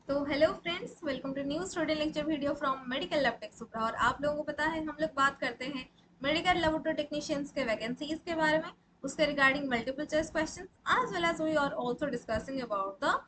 तो hello friends, welcome to new student lecture video from medical lab tech Supra. और आप लोगों को पता है हम लोग बात करते हैं मेडिकल लेबोरेटरी टेक्नीशियंस के वैकेंसीज के बारे में, उसके regarding multiple choice questions as well as we are also discussing about the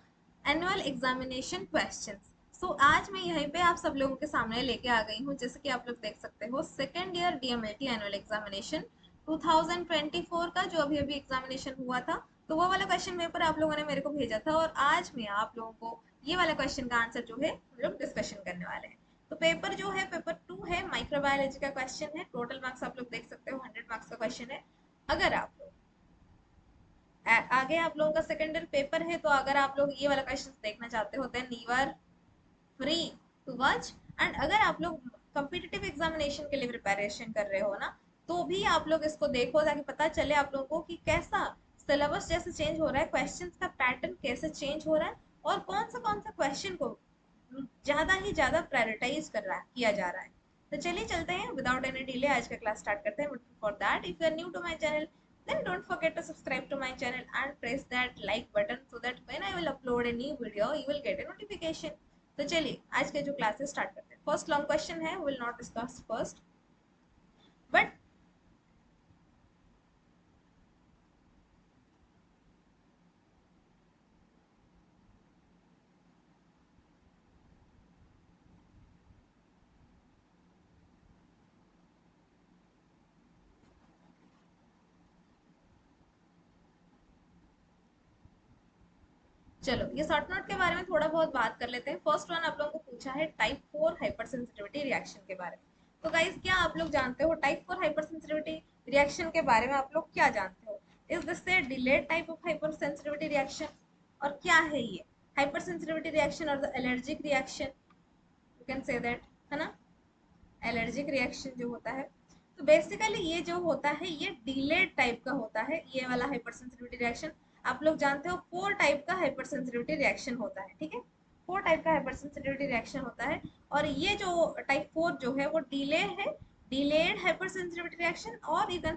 annual examination questions. So आज मैं यहीं पे आप सब लोगों के सामने लेके आ गई हूँ। जैसे कि आप लोग देख सकते हो, second year DMLT annual examination 2024 का जो अभी अभी एग्जामिनेशन हुआ था, तो वो वाला क्वेश्चन पेपर आप लोगों ने मेरे को भेजा था और आज मैं आप लोगों को ये वाला क्वेश्चन का आंसर जो है हम लोग डिस्कशन करने वाले हैं। तो पेपर जो है पेपर 2 है, माइक्रोबायोलॉजी का क्वेश्चन है। टोटल मार्क्स आप लोग देख सकते हो 100 मार्क्स का क्वेश्चन है। अगर आप लोग आगे आप लोगों का सेकेंडरी पेपर है, तो अगर आप लोग ये वाला क्वेश्चन देखना चाहते हो then you are free to watch. And अगर आप लोग कम्पिटिटिव एग्जामिनेशन के लिए प्रिपरेशन कर रहे हो ना, तो भी आप लोग इसको देखो ताकि पता चले आप लोगों को कि कैसा सिलेबस जैसे चेंज हो रहा है, क्वेश्चंस का पैटर्न कैसे चेंज हो रहा है और कौन सा क्वेश्चन को ज्यादा ही ज्यादा प्रायोरिटाइज कर रहा है किया जा रहा है। तो चलिए चलते हैं विदाउट एनी डिले, आज का क्लास स्टार्ट करते हैं। But for that, if you are new to my channel, then don't forget to subscribe to my channel and press that like button so that when I will upload a new video you will get a notification. तो चलिए आज के जो classes start करते हैं। First long question है, will not discuss first but चलो ये शॉर्ट नोट के बारे में थोड़ा बहुत बात कर लेते हैं। फर्स्ट वन आप लोगों को पूछा है टाइप 4 हाइपर सेंसिटिविटी रिएक्शन के बारे में। तो गाइस, क्या आप लोग जानते हो टाइप 4 हाइपर सेंसिटिविटी रिएक्शन के बारे में? आप लोग क्या जानते हो? Is this A delayed type of hyper sensitivity reaction? और क्या है ये हाइपर सेंसिटिविटी रिएक्शन और the allergic reaction? You can say that, है ना, एलर्जिक रिएक्शन जो होता है। तो बेसिकली ये जो होता है ये डिलेड टाइप का होता है, ये वाला हाइपर सेंसिटिविटी रिएक्शन। आप लोग जानते हो 4 टाइप का हाइपर सेंसिटिविटी रिएक्शन होता है, ठीक है। 4 टाइप का हाइपर सेंसिटिविटी रिएक्शन होता है और ये जो टाइप 4 जो है वो डिले है, डिलेड हाइपर सेंसिटिविटी रिएक्शन। और you can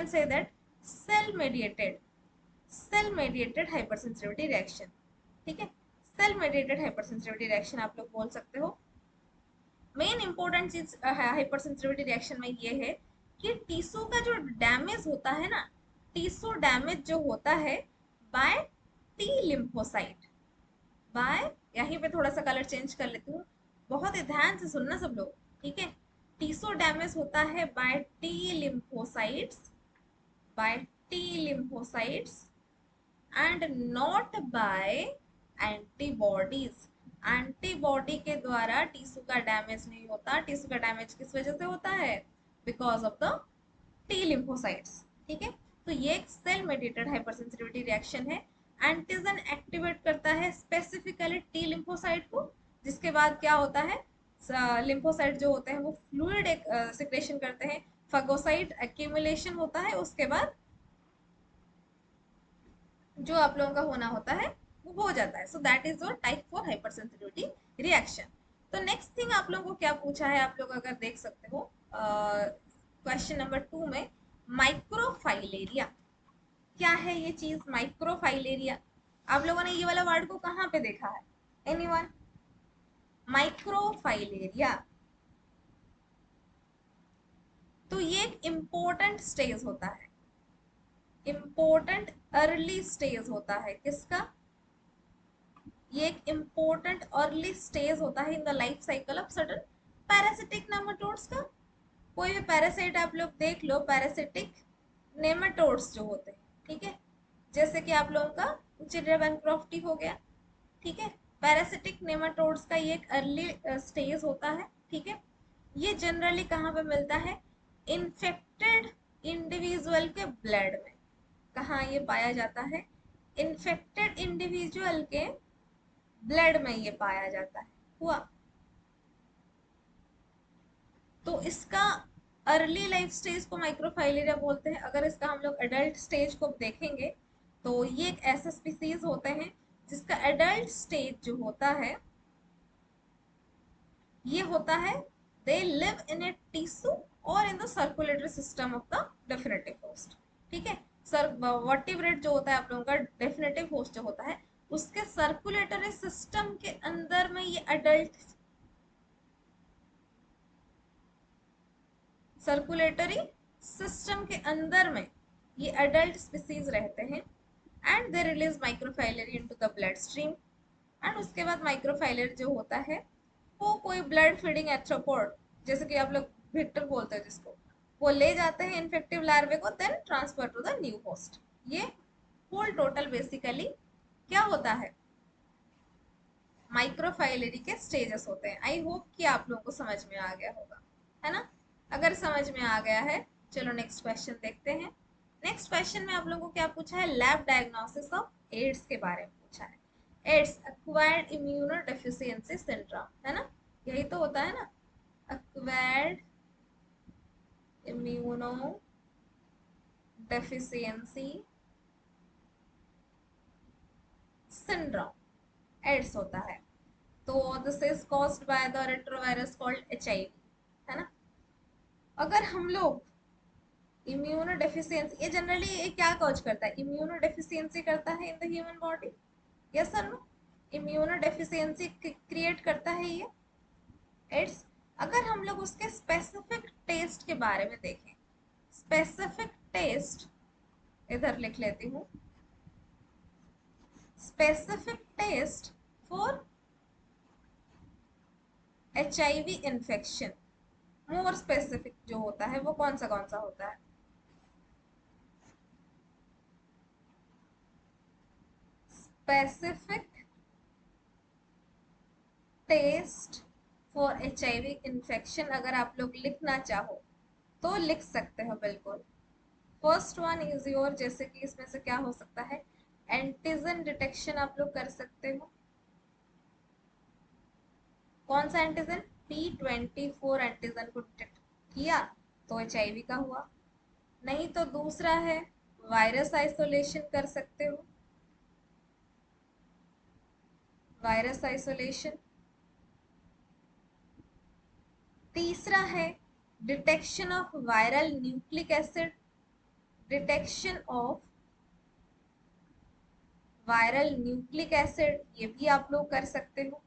say that cell mediated hypersensitivity reaction, ठीक है। Cell mediated hypersensitivity reaction आप लोग बोल सकते हो। मेन इंपॉर्टेंट चीज हाइपर सेंसिटिविटी रिएक्शन में ये है कि टिश्यू का जो डैमेज होता है ना, टिश्यू डैमेज जो होता है बाय टी लिम्फोसाइट, बाय, यहीं पे थोड़ा सा कलर चेंज कर लेती हूँ, बहुत ही ध्यान से सुनना सब लोग, ठीक है। टिश्यू डैमेज होता है by T lymphocytes, by T lymphocytes and not by antibodies. Antibody के द्वारा टिश्यू का डैमेज नहीं होता। टिश्यू का डैमेज किस वजह से होता है? Because of the T lymphocytes, ठीक है। तो ये एक सेल मेडिएटेड हाइपरसेंसिटिविटी रिएक्शन है। एंटीजन एक्टिवेट करता है स्पेसिफिकली टी लिम्फोसाइट को, जिसके बाद क्या होता है, लिम्फोसाइट जो होते हैं वो फ्लूइड सिक्रेशन करते हैं, फगोसाइट एक्यूमुलेशन होता है, उसके बाद जो आप लोगों का होना होता है वो हो जाता है। So that is your type 4 hyper sensitivity reaction. तो नेक्स्ट थिंग आप लोगों को क्या पूछा है, आप लोग अगर देख सकते हो क्वेश्चन नंबर 2 में, माइक्रोफाइलेरिया। क्या है ये चीज माइक्रोफाइलेरिया? आप लोगों ने ये वाला वर्ड को कहाँ पे देखा है? एनीवन? माइक्रोफाइलेरिया, तो ये एक इम्पोर्टेंट स्टेज होता है, इम्पोर्टेंट अर्ली स्टेज होता है। किसका? ये एक इम्पोर्टेंट अर्ली स्टेज होता है in the life cycle of certain parasitic nematodes का। कोई भी पैरासाइट आप लोग देख लो, पैरासिटिक नेमाटोड्स जो होते हैं, ठीक है, जैसे कि आप लोगों का चिड़िया बैनक्रॉफ्टी हो गया, ठीक है। पैरासिटिक नेमाटोड्स का ये एक अर्ली स्टेज होता है, ठीक है। ये जनरली कहाँ पे मिलता है? इन्फेक्टेड इंडिविजुअल के ब्लड में। कहाँ ये पाया जाता है? इन्फेक्टेड इंडिविजुअल के ब्लड में ये पाया जाता है। हुआ, तो इसका अर्ली लाइफ स्टेज को माइक्रोफाइलेरिया बोलते हैं। अगर इसका हम लोग एडल्ट स्टेज को देखेंगे तो ये एक ऐसा स्पीसीज होते हैं जिसका एडल्ट स्टेज जो होता है ये होता है, they live in a tissue और in the circulatory system of the definitive host, ठीक है। सर वर्टिब्रेट जो होता है आप लोगों का डेफिनेटिव होस्ट जो होता है उसके सर्कुलेटरी सिस्टम के अंदर में ये अडल्ट सर्कुलेटरी सिस्टम के अंदर में ये अडल्ट स्पीसीज रहते हैं and they release microfilariae into the blood stream. And उसके बाद माइक्रोफाइलर जो होता है वो कोई ब्लड फीडिंग एथ्रोपोड, जैसे कि आप लोग विक्टर बोलते हैं जिसको, वो ले जाते हैं इन्फेक्टिव लार्वे को, then transfer to the new host. ये होल टोटल बेसिकली क्या होता है, माइक्रोफाइलरी के स्टेजेस होते हैं। आई होप कि आप लोगों को समझ में आ गया होगा, है ना। अगर समझ में आ गया है, चलो नेक्स्ट क्वेश्चन देखते हैं। नेक्स्ट क्वेश्चन में आप लोगों को क्या पूछा है, लैब डायग्नोसिस ऑफ एड्स के बारे में पूछा है। एड्स एक्वायर्ड इम्यूनोडेफिशिएंसी सिंड्रोम, है ना, यही तो होता है ना, एक्वायर्ड इम्यूनोडेफिशिएंसी सिंड्रोम एड्स होता है। तो this is caused by the retrovirus called HIV, है ना। अगर हम लोग इम्यूनो डेफिशिएंसी, ये जनरली ये क्या कॉज करता है, इम्यूनो डेफिशिएंसी करता है in the human body, yes और नो, इम्यूनो डेफिशिएंसी क्रिएट करता है ये एड्स। अगर हम लोग उसके स्पेसिफिक टेस्ट के बारे में देखें, स्पेसिफिक टेस्ट इधर लिख लेती हूँ, specific test for HIV infection, more specific जो होता है वो कौन सा होता है, specific test for HIV infection. अगर आप लोग लिखना चाहो तो लिख सकते हो बिल्कुल। फर्स्ट वन इज योर, जैसे कि इसमें से क्या हो सकता है, एंटीजन डिटेक्शन आप लोग कर सकते हो। कौन सा एंटीजन, P24 एंटीजन को डिटेक्ट किया तो HIV का हुआ। नहीं तो दूसरा है वायरस आइसोलेशन कर सकते हो, वायरस आइसोलेशन। तीसरा है detection of viral nucleic acid, detection of viral nucleic acid, ये भी आप लोग कर सकते हो।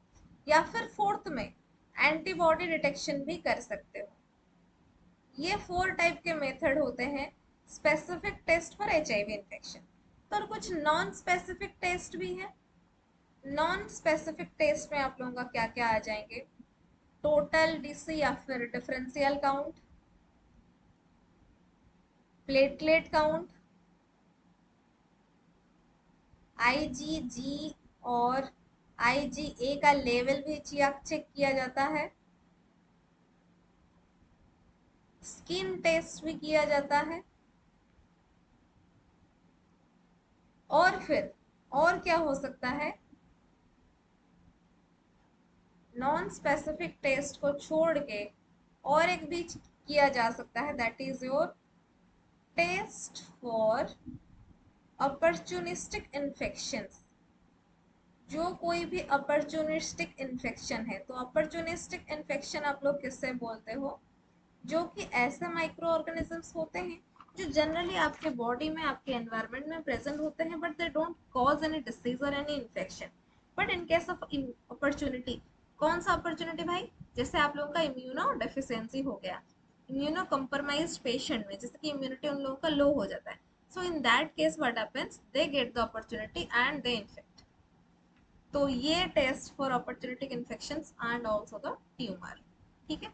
या फिर फोर्थ में एंटीबॉडी डिटेक्शन भी कर सकते हो। ये 4 टाइप के मेथड होते हैं specific test for HIV infection. तो और कुछ नॉन स्पेसिफिक टेस्ट भी है। नॉन स्पेसिफिक टेस्ट में आप लोगों का क्या क्या आ जाएंगे, टोटल DC या फिर differential count, platelet count, IgG और IgA का लेवल भी चेक किया जाता है, स्किन टेस्ट भी किया जाता है। और फिर और क्या हो सकता है, नॉन स्पेसिफिक टेस्ट को छोड़ के और एक भी किया जा सकता है, that is your test for opportunistic infections. जो कोई भी अपॉर्चुनिस्टिक इन्फेक्शन है, तो अपॉर्चुनिस्टिक इन्फेक्शन आप लोग किससे बोलते हो, जो कि ऐसे माइक्रो ऑर्गेनिजम्स होते हैं जो जनरली आपके बॉडी में, आपके एनवायरनमेंट में प्रेजेंट होते हैं, but they don't cause any disease or any infection. But in case of opportunity, कौन सा अपॉर्चुनिटी भाई, जैसे आप लोगों का इम्यूनो डेफिशिएंसी हो गया, इम्यूनो कम्प्रोमाइज्ड पेशेंट में जैसे कि इम्यूनिटी उन लोगों का लो हो जाता है, so in that case what happens, they get the opportunity and they infect. तो ये test for opportunistic infections and also the tumour, ठीक है।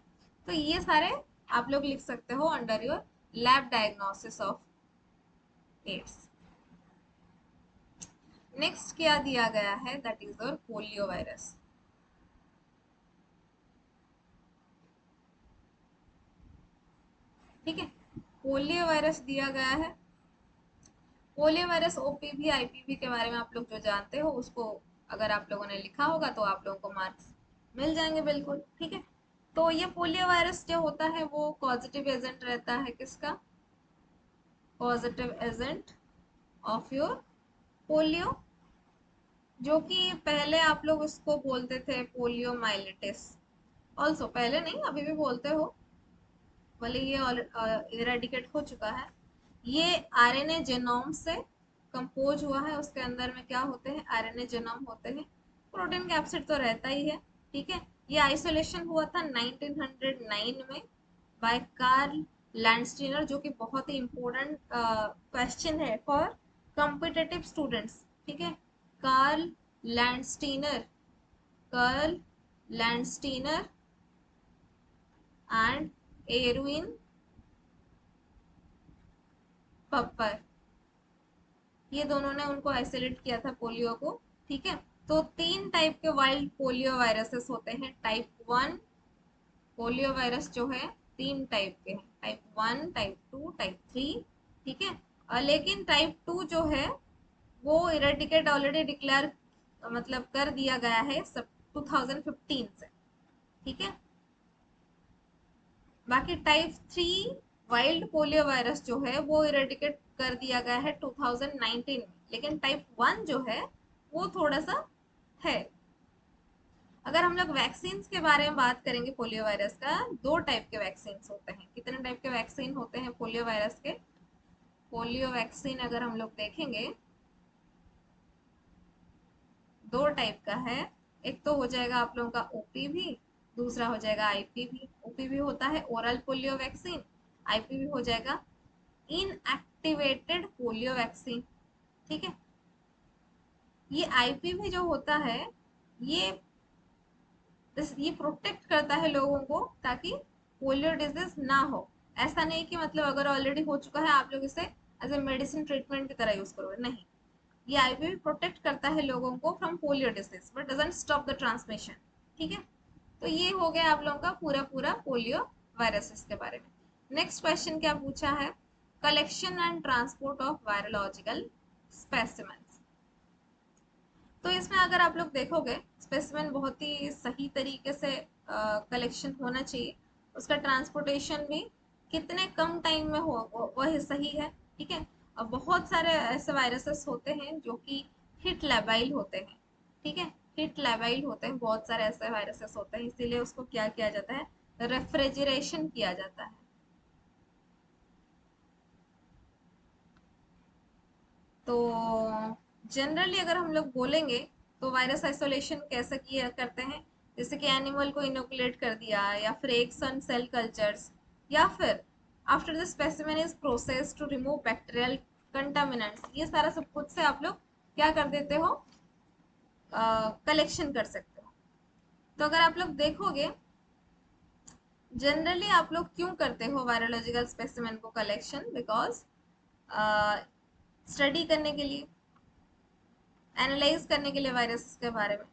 तो ये सारे आप लोग लिख सकते हो under your lab diagnosis of AIDS. Next क्या दिया गया है, that is your polio virus. ठीक है, पोलियो वायरस दिया गया है। पोलियो वायरस OPV IPV के बारे में आप लोग जो जानते हो उसको अगर आप लोगों ने लिखा होगा तो आप लोगों को मार्क्स मिल जाएंगे बिल्कुल, ठीक है। तो ये पोलियो वायरस जो होता है वो पॉजिटिव एजेंट रहता है, किसका, positive agent of your polio, जो कि पहले आप लोग उसको बोलते थे पोलियो माइलिटिस। ऑल्सो पहले नहीं, अभी भी बोलते हो, भले ये इरेडिकेट हो चुका है। ये RNA जेनोम से कंपोज हुआ है उसके अंदर में क्या होते हैं, आरएनए जीनोम होते हैं, प्रोटीन कैप्सिड तो रहता ही है। ठीक है, ये आइसोलेशन हुआ था 1909 में बाय कार्ल लैंडस्टीनर, जो कि बहुत ही इंपॉर्टेंट क्वेश्चन है फॉर कॉम्पिटिटिव स्टूडेंट्स। ठीक है, Karl Landsteiner, Karl Landsteiner and Erwin Popper, ये दोनों ने उनको आइसोलेट किया था पोलियो को। ठीक है, तो तीन टाइप के वाइल्ड पोलियो वायरसेस होते हैं। टाइप 1 पोलियो वायरस जो है तीन टाइप के हैं, टाइप 1, टाइप 2, टाइप 3। ठीक है, लेकिन टाइप 2 जो है वो इरेडिकेट ऑलरेडी डिक्लेयर मतलब कर दिया गया है सब 2015 से। ठीक है, बाकी टाइप 3 वाइल्ड पोलियो वायरस जो है वो इरेडिकेट कर दिया गया है 2019 में, लेकिन टाइप 1 जो है वो थोड़ा सा है। अगर हम लोग वैक्सीन के बारे में बात करेंगे पोलियो वायरस का, दो टाइप के वैक्सीन होते हैं। कितने टाइप के वैक्सीन होते हैं पोलियो वायरस के? पोलियो वैक्सीन अगर हम लोग देखेंगे दो टाइप का है। एक तो हो जाएगा आप लोगों का ओपीवी, दूसरा हो जाएगा आईपीवी। ओपीवी होता है ओरल पोलियो वैक्सीन, आईपीवी हो जाएगा इनएक्टिवेटेड पोलियो वैक्सीन। ठीक है, ये आईपीवी जो होता है ये ये प्रोटेक्ट करता है लोगों को ताकि पोलियो डिजीज ना हो। ऐसा नहीं कि मतलब अगर ऑलरेडी हो चुका है आप लोग इसे एज ए मेडिसिन ट्रीटमेंट की तरह यूज करोगे, नहीं। ये आईपीवी प्रोटेक्ट करता है लोगों को from polio disease but doesn't stop the transmission. ठीक है, तो ये हो गया आप लोगों का पूरा पूरा पोलियो वायरसेस के बारे में। नेक्स्ट क्वेश्चन क्या पूछा है, collection and transport of virological specimens. तो इसमें अगर आप लोग देखोगे स्पेसिमेन बहुत ही सही तरीके से कलेक्शन होना चाहिए, उसका ट्रांसपोर्टेशन भी कितने कम टाइम में हो वह सही है। ठीक है, अब बहुत सारे ऐसे वायरसेस होते हैं जो कि हिट लेबाइल होते हैं। ठीक है, हिट लेबाइल होते हैं, बहुत सारे ऐसे वायरसेस होते हैं, इसीलिए उसको क्या किया जाता है, रेफ्रिजरेशन किया जाता है। तो जनरली अगर हम लोग बोलेंगे तो वायरस आइसोलेशन कैसे किया करते हैं, जैसे कि एनिमल को इनोकुलेट कर दिया, या फिर एक सन सेल कल्चर्स, या फिर after the specimen is process to remove bacterial contaminants, ये सारा सब कुछ से आप लोग क्या कर देते हो, कलेक्शन कर सकते हो। तो अगर आप लोग देखोगे जनरली आप लोग क्यों करते हो वायरोलॉजिकल स्पेसिमेन को कलेक्शन, बिकॉज स्टडी करने के लिए, एनालाइज करने के लिए वायरस के बारे में।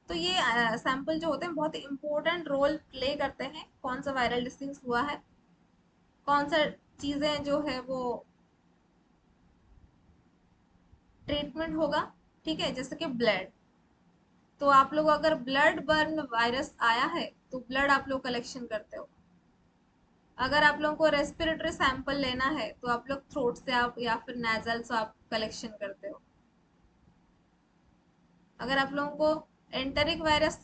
तो ये सैंपल जो होते हैं बहुत इंपॉर्टेंट रोल प्ले करते हैं, कौन सा वायरल डिसीज हुआ है, कौन सा चीजें जो है वो ट्रीटमेंट होगा। ठीक है, जैसे कि ब्लड, तो आप लोग अगर ब्लड बर्न वायरस आया है तो ब्लड आप लोग कलेक्शन करते हो। अगर आप लोगों को रेस्पिरेटरी सैंपल लेना है तो आप लोग थ्रोट से आप या फिर नेजल से आप कलेक्शन करते हो। अगर आप लोगों को एंटेरिक वायरस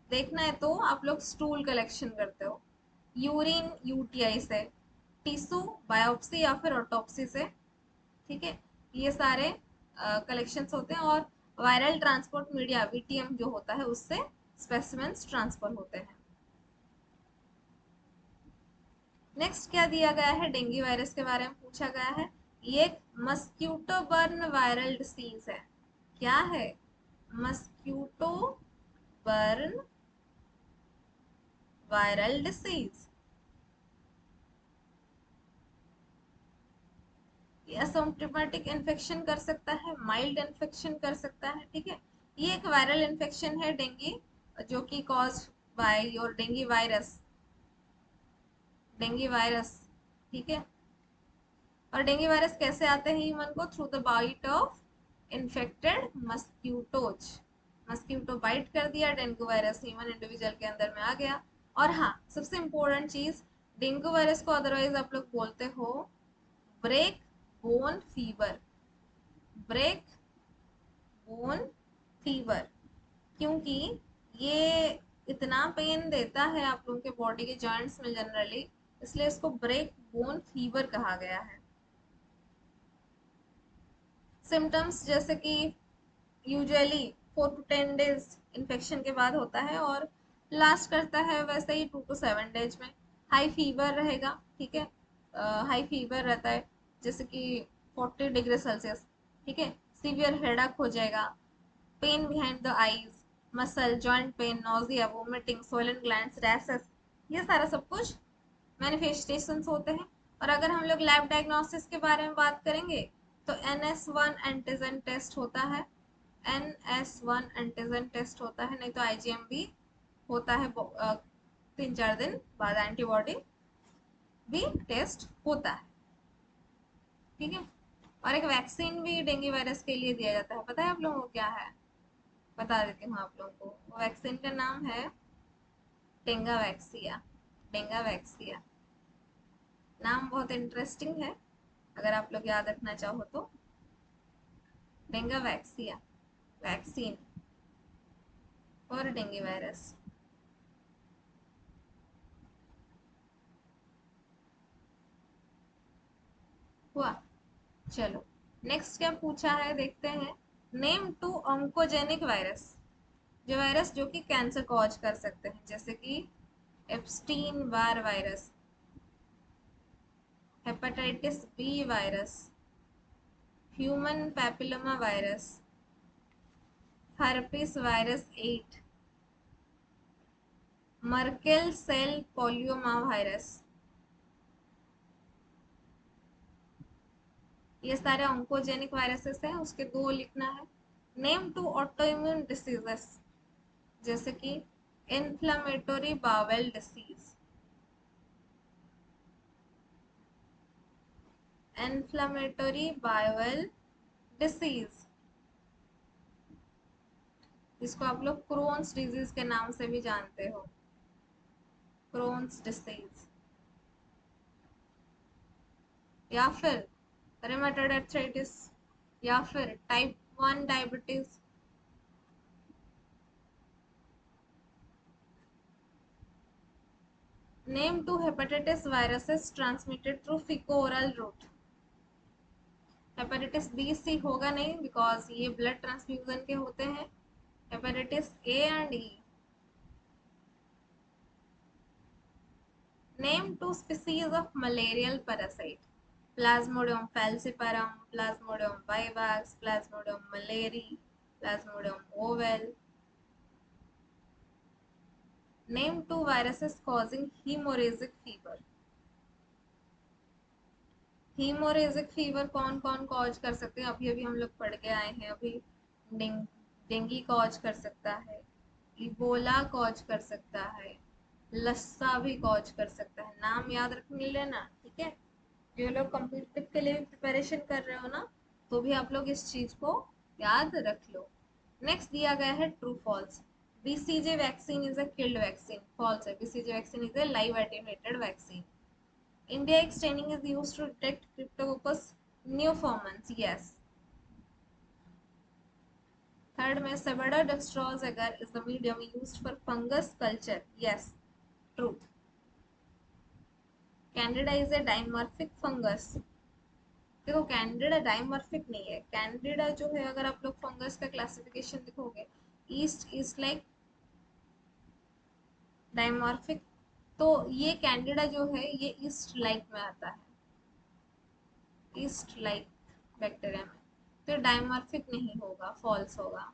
देखना है तो आप लोग स्टूल कलेक्शन करते हो, यूरिन यूटीआई से, टिश्यू बायोप्सी या फिर ऑटोप्सी से। ठीक है, ये सारे कलेक्शंस होते हैं, और वायरल ट्रांसपोर्ट मीडिया वीटीएम जो होता है उससे स्पेसिमेंस ट्रांसफर होते हैं। नेक्स्ट क्या दिया गया है, डेंगू वायरस के बारे में पूछा गया है। ये एक मस्क्यूटो बर्न वायरल डिसीज है। क्या है, मस्क्यूटो बर्न वायरल डिसीज। ये असिम्प्टोमेटिक इन्फेक्शन कर सकता है, माइल्ड इन्फेक्शन कर सकता है। ठीक है, ये एक वायरल इन्फेक्शन है डेंगू, जो कि cause by your dengue virus, dengue virus. ठीक है, और डेंगू वायरस कैसे आते हैं ह्यूमन को, through the bite of infected mosquitoes. Mosquito bite कर दिया, डेंगू वायरस ह्यूमन इंडिविजुअल के अंदर में आ गया। और हाँ, सबसे इंपॉर्टेंट चीज, डेंगू वायरस को अदरवाइज आप लोग बोलते हो break bone fever, break bone fever, क्योंकि ये इतना पेन देता है आप लोगों के बॉडी के जॉइंट्स में जनरली, इसलिए इसको ब्रेक बोन फीवर कहा गया है। सिम्टम्स जैसे कि यूजुअली 4 to 10 डेज इन्फेक्शन के बाद होता है और लास्ट करता है वैसे ही 2 to 7 डेज में। हाई फीवर रहेगा, ठीक है, हाई फीवर रहता है जैसे कि 40 डिग्री सेल्सियस, ठीक है। सीवियर हेडेक हो जाएगा, pain behind the eyes, muscle joint pain, nausea, vomiting, swollen glands, rashes, ये सारा सब कुछ मैनिफेस्टेशंस होते हैं। और अगर हम लोग लैब डायग्नोसिस के बारे में बात करेंगे तो NS1 एंटीजन टेस्ट होता है, NS1 एंटीजन टेस्ट होता है, नहीं तो IgM भी होता है 3-4 दिन बाद एंटीबॉडी भी टेस्ट होता है, ठीक है। और एक वैक्सीन भी डेंगू वायरस के लिए दिया जाता है, पता है आप लोगों को क्या है? बता देती हूँ आप लोगों को, वो वैक्सीन का नाम है डेंगा वैक्सिया। डेंगा वैक्सिया नाम बहुत इंटरेस्टिंग है, अगर आप लोग याद रखना चाहो तो। डेंगा वैक्सिया वैक्सीन और डेंगू वायरस। हुआ। चलो नेक्स्ट क्या पूछा है देखते हैं। नेम 2 ऑन्कोजेनिक वायरस, जो वायरस जो कि कैंसर कॉज कर सकते हैं, जैसे कि Epstein Barr virus, hepatitis B virus, human papilloma virus, herpes virus 8, Merkel cell polyoma virus. ये सारे ऑन्कोजेनिक वायरसेस हैं, उसके 2 लिखना है। नेम 2 ऑटोइम्यून डिसीजेस, जैसे कि inflammatory bowel disease, inflammatory bowel disease, जिसको आप लोग क्रोन्स डिजीज के नाम से भी जानते हो, क्रोन्स डिसीज। या फिर रेमेटोइड आर्थराइटिस, या फिर type 1 diabetes. Name 2 hepatitis viruses transmitted through faeco oral route. Hepatitis B C होगा नहीं, बिकॉज ये ब्लड ट्रांसफ्यूजन के होते हैं। Hepatitis A and E. Name 2 species of malarial parasite, Plasmodium falciparum, Plasmodium vivax, Plasmodium malariae, Plasmodium ovale. Name 2 viruses causing haemorrhagic fever. Haemorrhagic fever कौन कौन cause कर सकते हैं, अभी अभी हम लोग पढ़ के आए हैं अभी। डेंगी कॉज कर सकता है, इबोला कॉज कर सकता है, लस्सा भी कॉज कर सकता है। नाम याद रख लेना, ठीक है। जो लोग कॉम्पिटिटिव के लिए भी प्रिपरेशन कर रहे हो ना, तो भी आप लोग इस चीज को याद रख लो। नेक्स्ट दिया गया है true false. BCG vaccine is a killed vaccine, false है। BCG vaccine is a live attenuated vaccine. India staining is used to detect Cryptococcus neoformans. Yes. Third में Sebadodextrose agar is the medium used for fungus culture. Yes. True. Candida is a dimorphic fungus. देखो Candida dimorphic नहीं है। Candida जो है, अगर आप लोग fungus का क्लासिफिकेशन देखोगे, ईस्ट इज लाइक डाइमॉर्फिक, तो ये कैंडिडा जो है ये ईस्ट लाइक में आता है, ईस्ट लाइक बैक्टीरिया में, तो डाइमॉर्फिक नहीं होगा, फॉल्स होगा।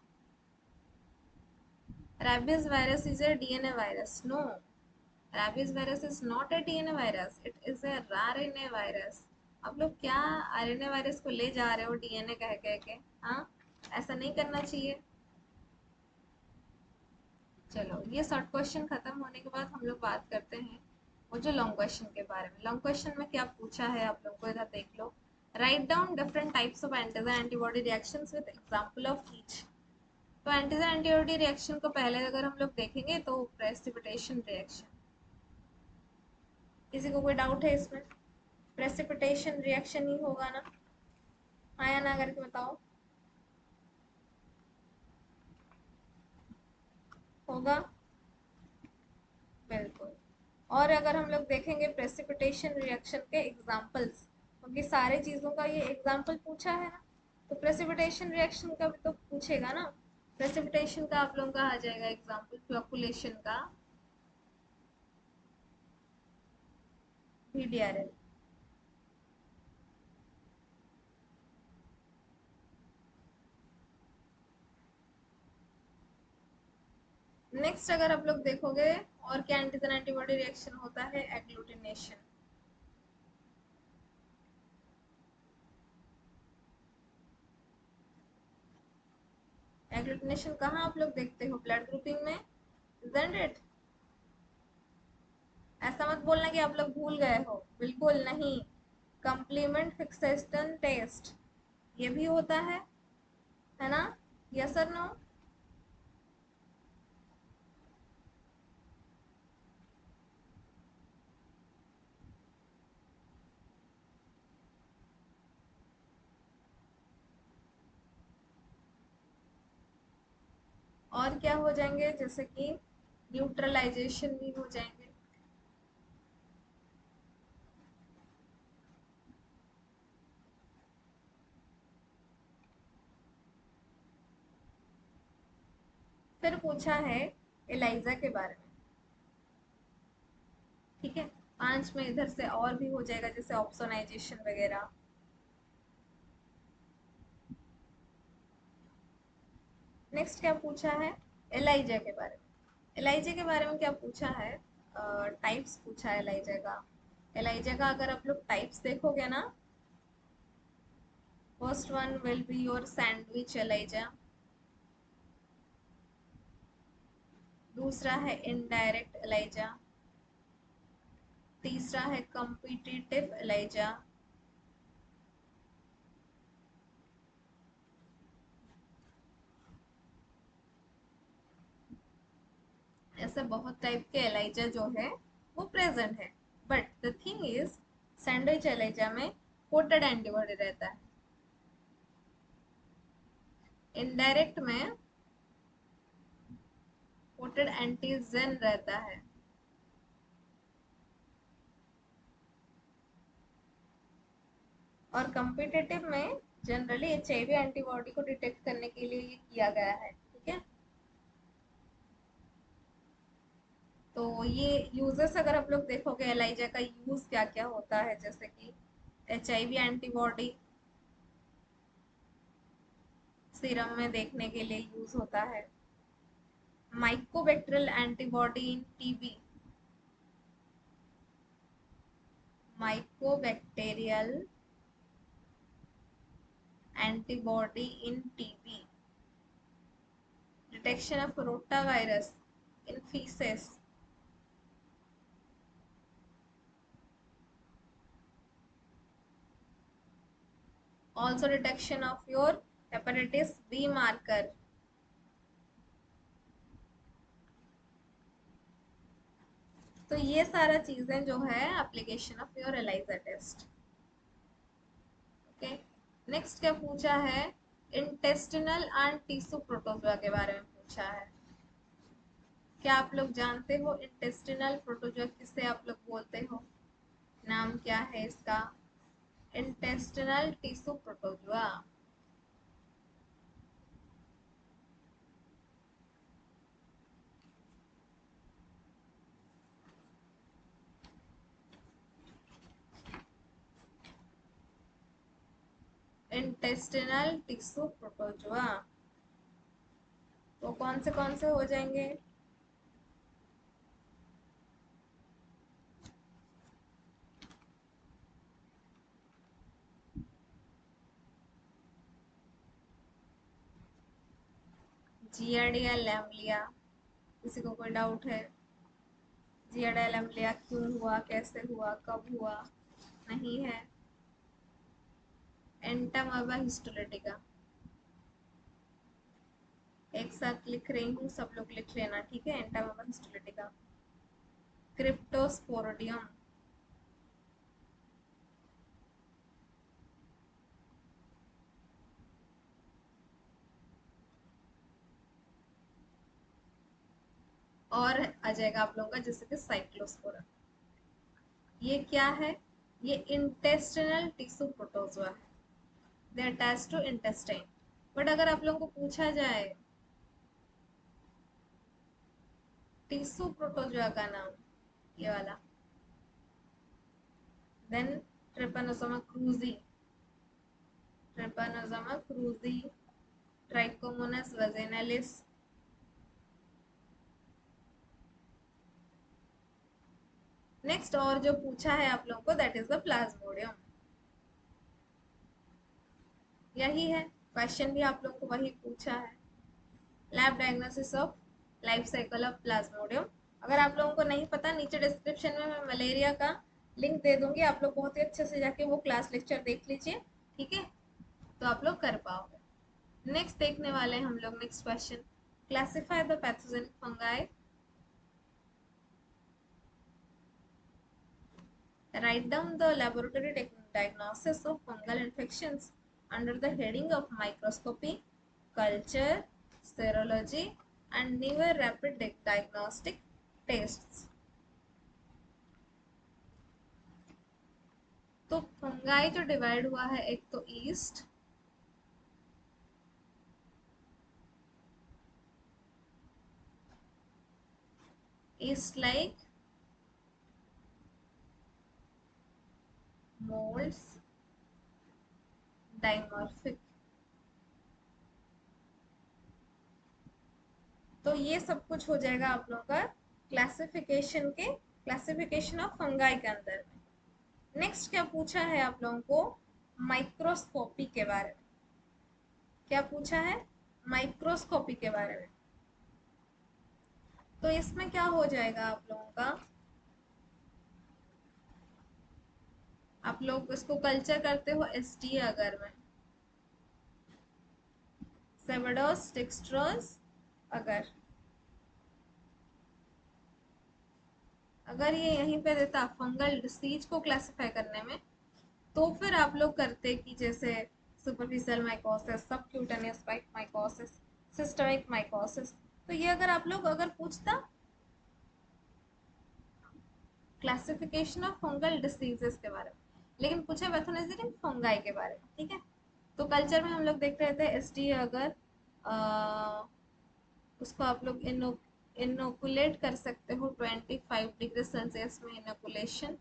Rabies virus is a DNA virus. No, rabies virus is not a DNA virus. It is a RNA virus. आप लोग क्या RNA वायरस को ले जा रहे हो DNA कह कह के? हाँ, ऐसा नहीं करना चाहिए। चलो ये शॉर्ट क्वेश्चन खत्म होने के बाद हम लोग बात करते हैं वो जो लॉन्ग क्वेश्चन के बारे में। लॉन्ग क्वेश्चन में क्या पूछा है आप लोगों को, इधर देख लो। Write down different types of antigen antibody reactions with example of each. तो एंटीजन एंटीबॉडी रिएक्शन को पहले अगर हम लोग देखेंगे तो प्रेसिपिटेशन रिएक्शन। किसी को कोई डाउट है इसमें? प्रेसिपिटेशन रिएक्शन ही होगा ना? हाँ या ना करके बताओ। होगा, बिल्कुल। और अगर हम लोग देखेंगे प्रेसिपिटेशन रिएक्शन के एग्जांपल्स, क्योंकि सारे चीज़ों का ये एग्जांपल पूछा है ना, तो प्रेसिपिटेशन रिएक्शन का भी तो पूछेगा ना। प्रेसिपिटेशन का आप लोगों का आ जाएगा एग्जाम्पल फ्लोकुलेशन का VDRL। नेक्स्ट अगर आप लोग देखोगे और क्या एंटीजन एंटीबॉडी रिएक्शन होता है, एग्लूटिनेशन। एग्लूटिनेशन कहाँ आप लोग देखते हो, ब्लड ग्रुपिंग में, isn't it? ऐसा मत बोलना कि आप लोग भूल गए हो, बिल्कुल नहीं। कंप्लीमेंट फिक्सेस्टन टेस्ट ये भी होता है ना? यस और नो? और क्या हो जाएंगे, जैसे कि न्यूट्रलाइजेशन भी हो जाएंगे। फिर पूछा है एलाइजा के बारे में, ठीक है। 5 में इधर से और भी हो जाएगा, जैसे ऑप्सोनाइजेशन वगैरह। नेक्स्ट क्या पूछा है, एलाइजा के बारे में। एलाइजा के बारे में क्या पूछा है, टाइप्स पूछा है एलाइजा का। एलाइजा का अगर आप लोग टाइप्स देखोगे ना, first one will be your sandwich ELISA, दूसरा है इनडायरेक्ट एलाइजा, तीसरा है कॉम्पिटिटिव एलाइजा, ऐसे बहुत टाइप के एलाइजा जो है वो प्रेजेंट है। But the thing is, sandwich ELISA में कोटेड एंटीबॉडी रहता है, इनडायरेक्ट में कोटेड एंटीजन रहता है, और कम्पिटेटिव में जनरली HIV एंटीबॉडी को डिटेक्ट करने के लिए ये किया गया है, ठीक है। तो ये यूजेस अगर आप लोग देखोगे एलाइजा का यूज क्या क्या होता है, जैसे कि HIV एंटीबॉडी सीरम में देखने के लिए यूज होता है, mycobacterial antibody in TB, mycobacterial antibody in TB, detection of rotavirus in faeces, also detection of your hepatitis B marker। तो ये सारा चीजें जो है application of your ELISA test. Okay, next क्या पूछा है, इंटेस्टिनल एंड टिश्यू प्रोटोजोआ के बारे में पूछा है। क्या आप लोग जानते हो इंटेस्टिनल प्रोटोजोआ किसे आप लोग बोलते हो, नाम क्या है इसका, intestinal tissue protozoa. Intestinal tissue protozoa तो कौन से हो जाएंगे, जियार्डिया लैमलिया। किसी को कोई डाउट है, जियार्डिया लैमलिया क्यों हुआ, कैसे हुआ, कब हुआ, नहीं है। एंटामाबा हिस्टोलिटिका, एक साथ लिख रही हूँ, सब लोग लिख लेना, ठीक है। एंटामाबा हिस्टोलिटिका, क्रिप्टोस्पोरोडियम, और आ जाएगा आप लोगों का जैसे कि साइक्लोस्पोरा। ये क्या है, ये इंटेस्टिनल टिश्यू प्रोटोजोआ है। They attach to intestine. But अगर आप लोगों को पूछा जाए टिश्यू प्रोटोजोआ का नाम, ये वाला, then Trypanosoma cruzi, Trypanosoma cruzi, Trichomonas vaginalis, next और जो पूछा है आप लोगों को दैट इज द प्लाज्मोडियम। यही है क्वेश्चन भी आप लोगों को वही पूछा है, lab diagnosis of life cycle of Plasmodium. अगर आप लोगों को नहीं पता, नीचे डिस्क्रिप्शन में मैं मलेरिया का लिंक दे दूंगी, आप लोग बहुत ही अच्छे से जाके वो क्लास लेक्चर देख लीजिए, ठीक है, तो आप लोग कर पाओगे। नेक्स्ट देखने वाले हैं हम लोग next question, classify the pathogenic fungi. Write down the laboratory diagnosis of fungal infections under the heading of microscopy, culture, serology, and newer rapid diagnostic tests. तो फंगाई जो डिवाइड हुआ है, एक तो ईस्ट लाइक मोल्ड्स, डाइमॉर्फिक। तो ये सब कुछ हो जाएगा आप लोगों का क्लासिफिकेशन ऑफ फंगाई के अंदर में। नेक्स्ट क्या पूछा है आप लोगों को, माइक्रोस्कोपी के बारे में। क्या पूछा है, माइक्रोस्कोपी के बारे में। तो इसमें क्या हो जाएगा आप लोगों का, आप लोग इसको कल्चर करते हो एसटी अगर में, सेबडोस डेक्स्ट्रोस अगर, अगर ये यहीं पे देता फंगल डिसीज को क्लासिफाई करने में, तो फिर आप लोग करते कि जैसे superficial mycosis, subcutaneous mycosis, systemic mycosis. तो ये अगर आप लोग अगर पूछता क्लासिफिकेशन ऑफ फंगल डिसीजेस के बारे में, लेकिन पूछा पैथोजेनिक फंगाई के बारे में, ठीक है। तो कल्चर में हम लोग देख रहे थे एसडी अगर, उसको आप लोग इनोकुलेट कर सकते हो 25 डिग्री सेल्सियस में इनोकुलेशन,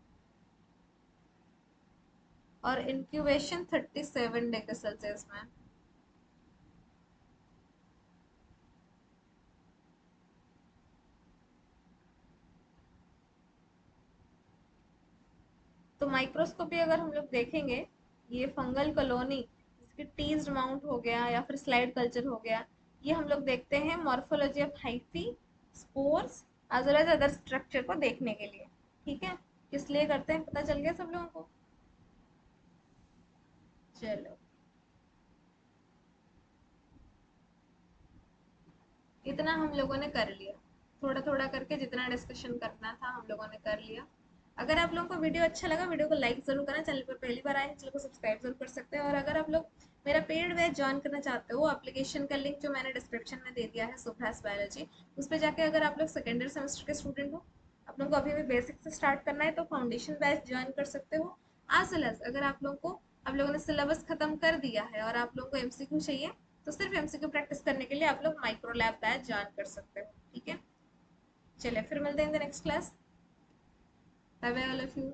और इंक्यूबेशन 37 डिग्री सेल्सियस में। तो माइक्रोस्कोपी अगर हम लोग देखेंगे, ये फंगल कॉलोनी जिसकी टीज्ड माउंट हो गया या फिर स्लाइड कल्चर हो गया, ये हम लोग देखते हैं morphology of hyphae, spores, as well as other structure को देखने के लिए, ठीक है। किस लिए करते हैं पता चल गया सब लोगों को। चलो, इतना हम लोगों ने कर लिया, थोड़ा थोड़ा करके जितना डिस्कशन करना था हम लोगों ने कर लिया। अगर आप लोगों को वीडियो अच्छा लगा, वीडियो को लाइक जरूर करना, चैनल पर पहली बार आए हैं चैनल को सब्सक्राइब जरूर कर सकते हैं। और अगर आप लोग मेरा पेड बैच ज्वाइन करना चाहते हो, एप्लीकेशन का लिंक जो मैंने डिस्क्रिप्शन में दे दिया है, सुभाष बायोलॉजी, उस पर जाके अगर आप लोग सेकेंडरी सेमेस्टर के स्टूडेंट हो, आप लोगों को अभी भी बेसिक से स्टार्ट करना है, तो फाउंडेशन बैच ज्वाइन कर सकते हो। एज वेल एज अगर आप लोगों को, आप लोगों ने सिलेबस खत्म कर दिया है और आप लोगों को एमसीक्यू चाहिए, तो सिर्फ एमसीक्यू प्रैक्टिस करने के लिए आप लोग माइक्रो लैब बैच ज्वाइन कर सकते हो, ठीक है। चलिए फिर मिलते हैं in the next class. Bye bye all of you.